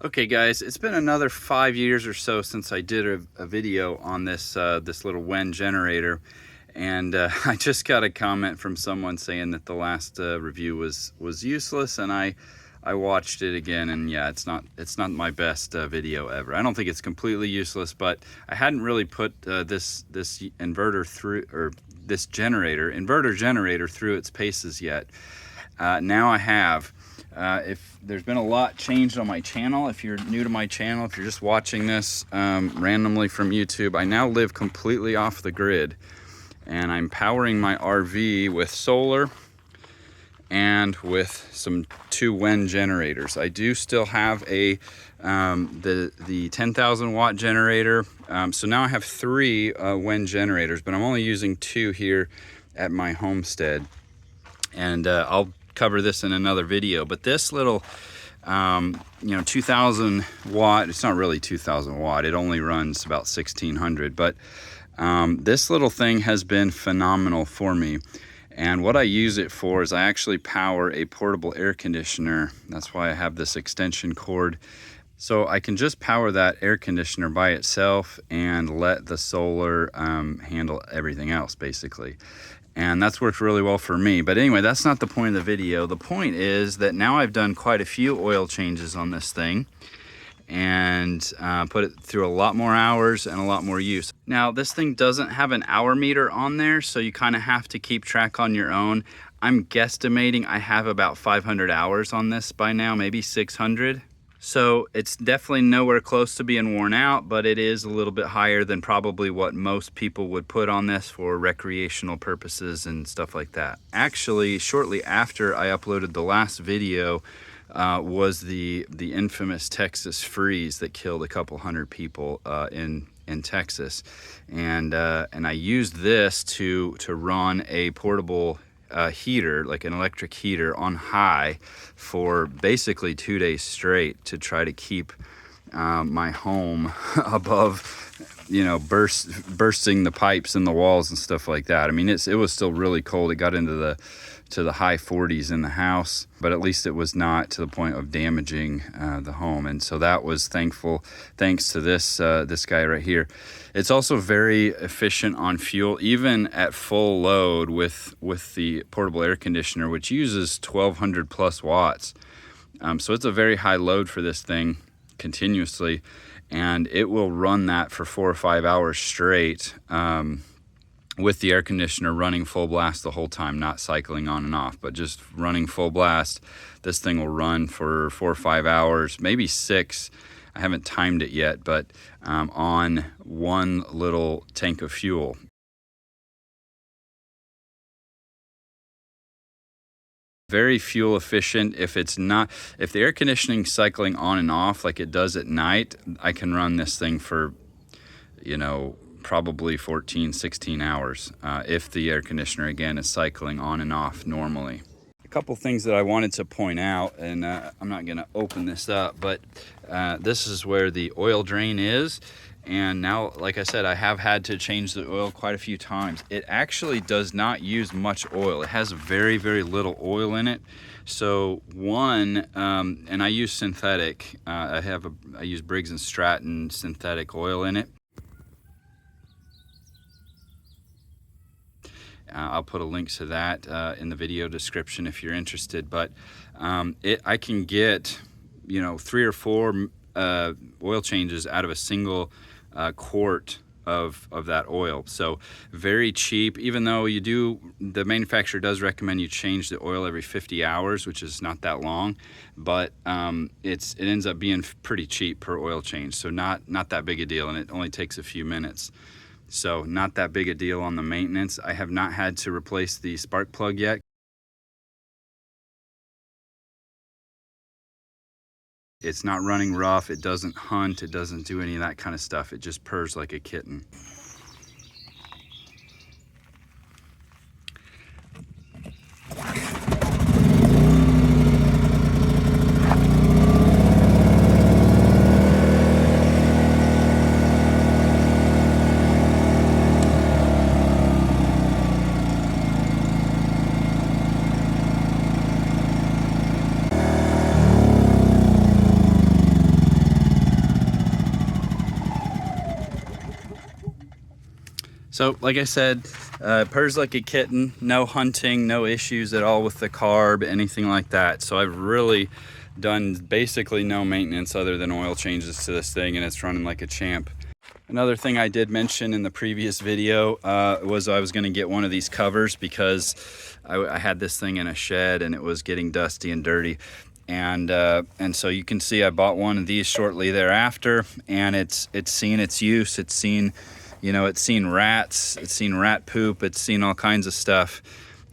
Okay guys, it's been another 5 years or so since I did a video on this this little WEN generator, and I just got a comment from someone saying that the last review was useless, and I watched it again, and yeah, it's not my best video ever. I don't think it's completely useless, but I hadn't really put this inverter through, or this inverter generator through its paces yet. Now I have. If there's been a lot changed on my channel, if you're new to my channel, if you're just watching this randomly from YouTube, I now live completely off the grid, and I'm powering my RV with solar and with some 2 WEN generators. I do still have a the 10,000 watt generator, so now I have 3 WEN generators, but I'm only using 2 here at my homestead, and I'll cover this in another video. But this little 2000 watt, it's not really 2000 watt, it only runs about 1600, but this little thing has been phenomenal for me. And what I use it for is I actually power a portable air conditioner. That's why I have this extension cord, so I can just power that air conditioner by itself and let the solar handle everything else, basically. And that's worked really well for me. But anyway, that's not the point of the video. The point is that now I've done quite a few oil changes on this thing, and put it through a lot more hours and a lot more use. Now, this thing doesn't have an hour meter on there, so you kind of have to keep track on your own. I'm guesstimating I have about 500 hours on this by now, maybe 600. So it's definitely nowhere close to being worn out, but it is a little bit higher than probably what most people would put on this for recreational purposes and stuff like that. Actually, shortly after I uploaded the last video was the infamous Texas freeze that killed a couple hundred people in Texas, and I used this to run a portable heater, like an electric heater, on high for basically 2 days straight to try to keep my home above, bursting the pipes and the walls and stuff like that. I mean, it was still really cold. It got into the high 40s in the house, but at least it was not to the point of damaging the home. And so that was thanks to this guy right here. It's also very efficient on fuel, even at full load with the portable air conditioner, which uses 1200 plus watts. So it's a very high load for this thing continuously, and it will run that for 4 or 5 hours straight, with the air conditioner running full blast the whole time, not cycling on and off, but just running full blast. This thing will run for 4 or 5 hours, maybe 6. I haven't timed it yet, but on one little tank of fuel. Very fuel efficient. If the air conditioning cycling on and off like it does at night, I can run this thing for, probably 14, 16 hours if the air conditioner, again, is cycling on and off normally. A couple things that I wanted to point out, and I'm not going to open this up, but this is where the oil drain is. And now, like I said, I have had to change the oil quite a few times. It actually does not use much oil. It has very, very little oil in it. So and I use synthetic. I use Briggs & Stratton synthetic oil in it. I'll put a link to that in the video description if you're interested. But I can get 3 or 4 oil changes out of a single quart of that oil. So very cheap, even though the manufacturer does recommend you change the oil every 50 hours, which is not that long, but it ends up being pretty cheap per oil change. So not that big a deal, and it only takes a few minutes. So not that big a deal on the maintenance. I have not had to replace the spark plug yet. It's not running rough, it doesn't hunt, it doesn't do any of that kind of stuff. It just purrs like a kitten. So like I said, purrs like a kitten, no hunting, no issues at all with the carb, anything like that. So I've really done basically no maintenance other than oil changes to this thing, and it's running like a champ. Another thing I did mention in the previous video was I was going to get one of these covers because I had this thing in a shed and it was getting dusty and dirty. And so you can see I bought one of these shortly thereafter, and it's seen its use. It's seen, you know, it's seen rats, it's seen rat poop, it's seen all kinds of stuff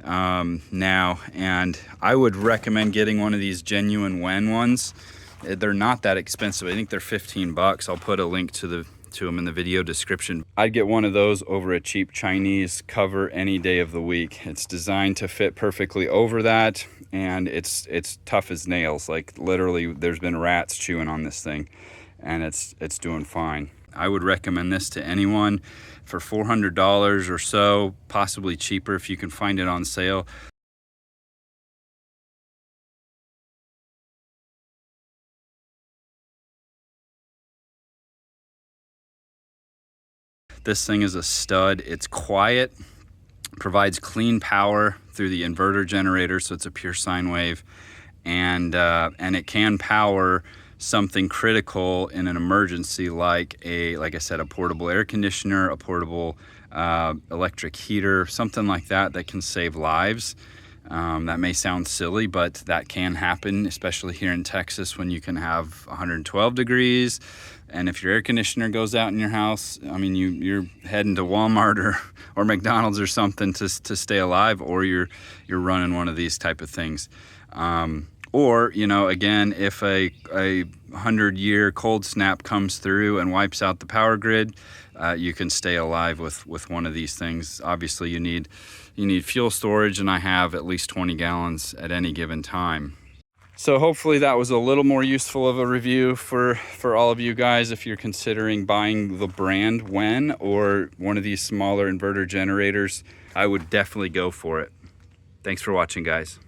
now. And I would recommend getting one of these genuine WEN ones. They're not that expensive. I think they're 15 bucks. I'll put a link to them in the video description. I'd get one of those over a cheap Chinese cover any day of the week. It's designed to fit perfectly over that, and it's tough as nails. Like literally there's been rats chewing on this thing, and it's doing fine. I would recommend this to anyone for $400 or so, possibly cheaper if you can find it on sale. This thing is a stud. It's quiet, provides clean power through the inverter generator, so it's a pure sine wave, and it can power something critical in an emergency, like I said, a portable air conditioner, a portable electric heater, something like that can save lives. That may sound silly, but that can happen, especially here in Texas when you can have 112 degrees. And if your air conditioner goes out in your house, I mean, you're heading to Walmart or McDonald's or something to stay alive, or you're running one of these type of things. Or, you know, again, if a 100-year cold snap comes through and wipes out the power grid, you can stay alive with one of these things. Obviously, you need fuel storage, and I have at least 20 gallons at any given time. So hopefully that was a little more useful of a review for all of you guys if you're considering buying the brand WEN or one of these smaller inverter generators. I would definitely go for it. Thanks for watching, guys.